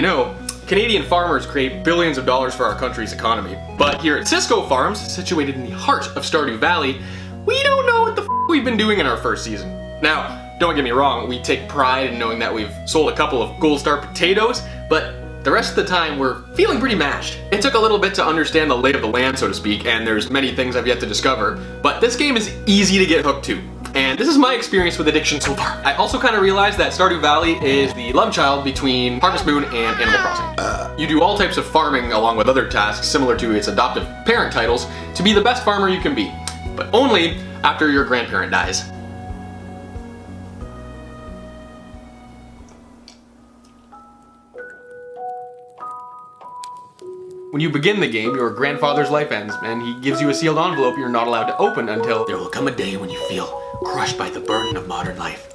You know, Canadian farmers create billions of dollars for our country's economy. But here at Cisco Farms, situated in the heart of Stardew Valley, we don't know what the we've been doing in our first season. Now, don't get me wrong, we take pride in knowing that we've sold a couple of gold star potatoes, but the rest of the time we're feeling pretty mashed. It took a little bit to understand the lay of the land, so to speak, and there's many things I've yet to discover, but this game is easy to get hooked to. And this is my experience with addiction so far. I also kind of realized that Stardew Valley is the love child between Harvest Moon and Animal Crossing. You do all types of farming along with other tasks similar to its adoptive parent titles to be the best farmer you can be, but only after your grandparent dies. When you begin the game, your grandfather's life ends, and he gives you a sealed envelope you're not allowed to open until there will come a day when you feel crushed by the burden of modern life.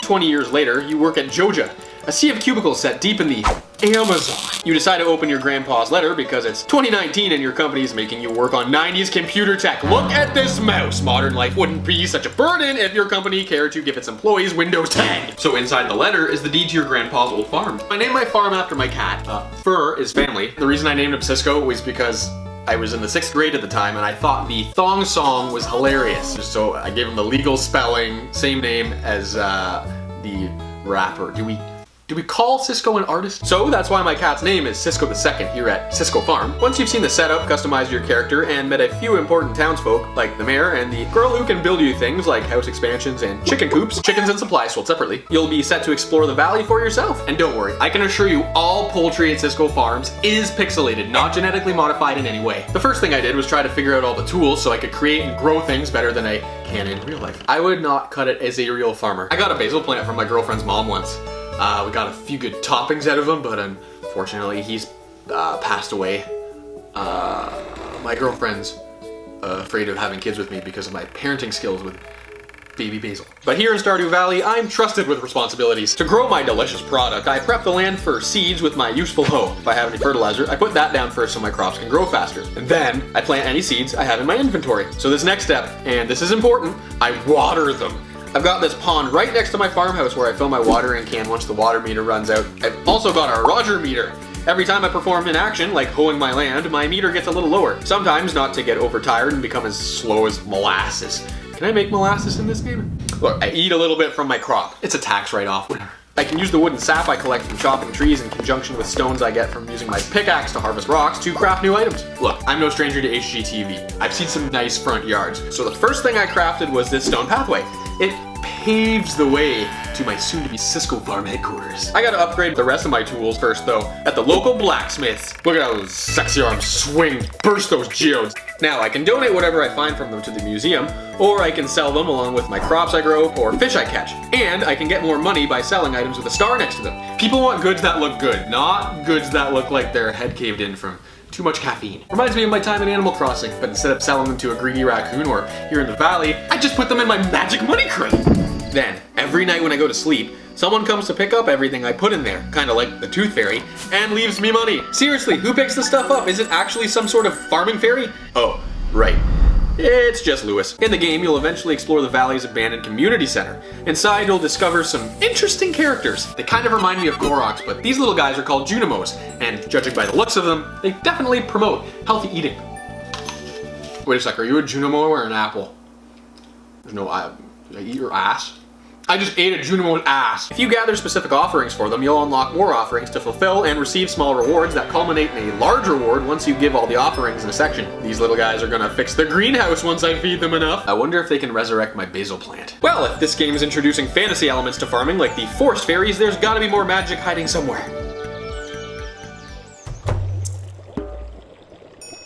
20 years later, you work at Joja, a sea of cubicles set deep in the Amazon. You decide to open your grandpa's letter because it's 2019 and your company's making you work on 90s computer tech. Look at this mouse! Modern life wouldn't be such a burden if your company cared to give its employees Windows 10. So inside the letter is the deed to your grandpa's old farm. I named my farm after my cat. Fur is family. The reason I named him Cisco was because I was in the 6th grade at the time and I thought the thong song was hilarious. So I gave him the legal spelling, same name as the rapper. Do we call Cisco an artist? So that's why my cat's name is Cisco the Second here at Cisco Farm. Once you've seen the setup, customized your character, and met a few important townsfolk, like the mayor and the girl who can build you things like house expansions and chicken coops, chickens and supplies sold separately, you'll be set to explore the valley for yourself. And don't worry, I can assure you all poultry at Cisco Farms is pixelated, not genetically modified in any way. The first thing I did was try to figure out all the tools so I could create and grow things better than I can in real life. I would not cut it as a real farmer. I got a basil plant from my girlfriend's mom once. We got a few good toppings out of him, but unfortunately he's passed away. My girlfriend's afraid of having kids with me because of my parenting skills with baby basil. But here in Stardew Valley, I'm trusted with responsibilities. To grow my delicious product, I prep the land for seeds with my useful hoe. If I have any fertilizer, I put that down first so my crops can grow faster. And then I plant any seeds I have in my inventory. So this next step, and this is important, I water them. I've got this pond right next to my farmhouse where I fill my watering can once the water meter runs out. I've also got a Roger meter. Every time I perform an action, like hoeing my land, my meter gets a little lower. Sometimes not to get overtired and become as slow as molasses. Can I make molasses in this game? Look, I eat a little bit from my crop. It's a tax write-off. I can use the wooden sap I collect from chopping trees in conjunction with stones I get from using my pickaxe to harvest rocks to craft new items. Look, I'm no stranger to HGTV. I've seen some nice front yards. So the first thing I crafted was this stone pathway. It paves the way to my soon-to-be Cisco Farm headquarters. I gotta upgrade the rest of my tools first though, at the local blacksmiths. Look at how those sexy arms swing, burst those geodes. Now I can donate whatever I find from them to the museum, or I can sell them along with my crops I grow or fish I catch. And I can get more money by selling items with a star next to them. People want goods that look good, not goods that look like their head caved in from too much caffeine. Reminds me of my time in Animal Crossing, but instead of selling them to a greedy raccoon or here in the valley, I just put them in my magic money crate. Then, every night when I go to sleep, someone comes to pick up everything I put in there, kinda like the Tooth Fairy, and leaves me money. Seriously, who picks the stuff up? Is it actually some sort of farming fairy? Oh, right. It's just Lewis. In the game, you'll eventually explore the valley's abandoned community center. Inside, you'll discover some interesting characters. They kind of remind me of Goroks, but these little guys are called Junimos, and judging by the looks of them, they definitely promote healthy eating. Wait a sec, are you a Junimo or an apple? There's no, did I eat your ass? I just ate a Junimo's ass. If you gather specific offerings for them, you'll unlock more offerings to fulfill and receive small rewards that culminate in a large reward once you give all the offerings in a section. These little guys are gonna fix the greenhouse once I feed them enough. I wonder if they can resurrect my basil plant. Well, if this game is introducing fantasy elements to farming like the forest fairies, there's gotta be more magic hiding somewhere.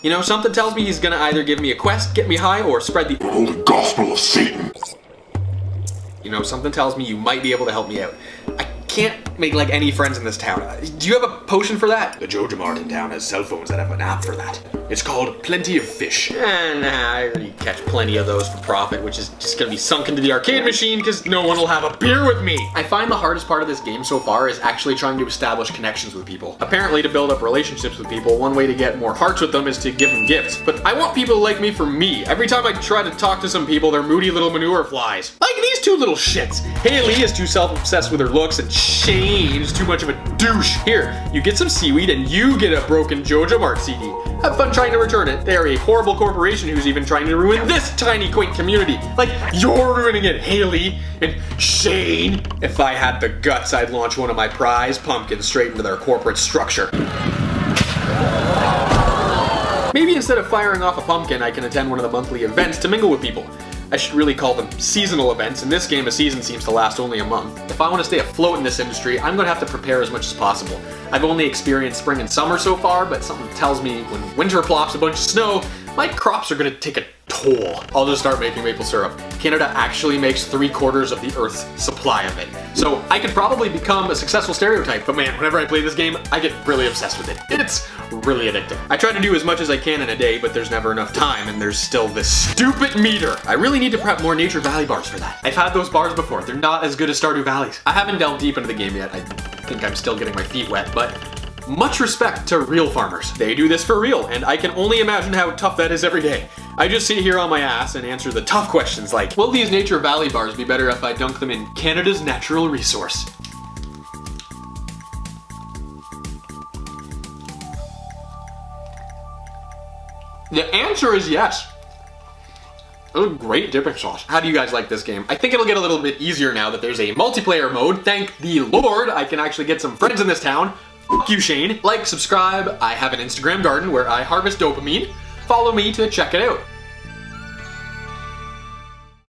You know, something tells me he's gonna either give me a quest, get me high, or spread the holy gospel of Satan. You know, something tells me you might be able to help me out. I can't make like any friends in this town. Do you have a potion for that? The Joja Mart in town has cell phones that have an app for that. It's called Plenty of Fish. Nah, I already catch plenty of those for profit, which is just gonna be sunk into the arcade machine because no one will have a beer with me. I find the hardest part of this game so far is actually trying to establish connections with people. Apparently, to build up relationships with people, one way to get more hearts with them is to give them gifts. But I want people to like me for me. Every time I try to talk to some people, they're moody little manure flies. Like these two little shits. Haley is too self-obsessed with her looks, and Shane Shane's too much of a douche. Here, you get some seaweed and you get a broken Jojo Mart CD. Have fun trying to return it. They are a horrible corporation who's even trying to ruin this tiny, quaint community. Like, you're ruining it, Haley and Shane. If I had the guts, I'd launch one of my prize pumpkins straight into their corporate structure. Maybe instead of firing off a pumpkin, I can attend one of the monthly events to mingle with people. I should really call them seasonal events. In this game, a season seems to last only a month. If I want to stay afloat in this industry, I'm going to have to prepare as much as possible. I've only experienced spring and summer so far, but something tells me when winter plops a bunch of snow, my crops are going to take a toll. I'll just start making maple syrup. Canada actually makes 3/4 of the Earth's supply of it. So I could probably become a successful stereotype, but man, whenever I play this game, I get really obsessed with it. It's really addicting. I try to do as much as I can in a day, but there's never enough time, and there's still this stupid meter. I really need to prep more Nature Valley bars for that. I've had those bars before. They're not as good as Stardew Valley's. I haven't delved deep into the game yet. I think I'm still getting my feet wet, but much respect to real farmers. They do this for real, and I can only imagine how tough that is every day. I just sit here on my ass and answer the tough questions like, will these Nature Valley bars be better if I dunk them in Canada's natural resource? The answer is yes. That was a great dipping sauce. How do you guys like this game? I think it'll get a little bit easier now that there's a multiplayer mode. Thank the Lord, I can actually get some friends in this town. Fuck you, Shane. Like, subscribe. I have an Instagram garden where I harvest dopamine. Follow me to check it out.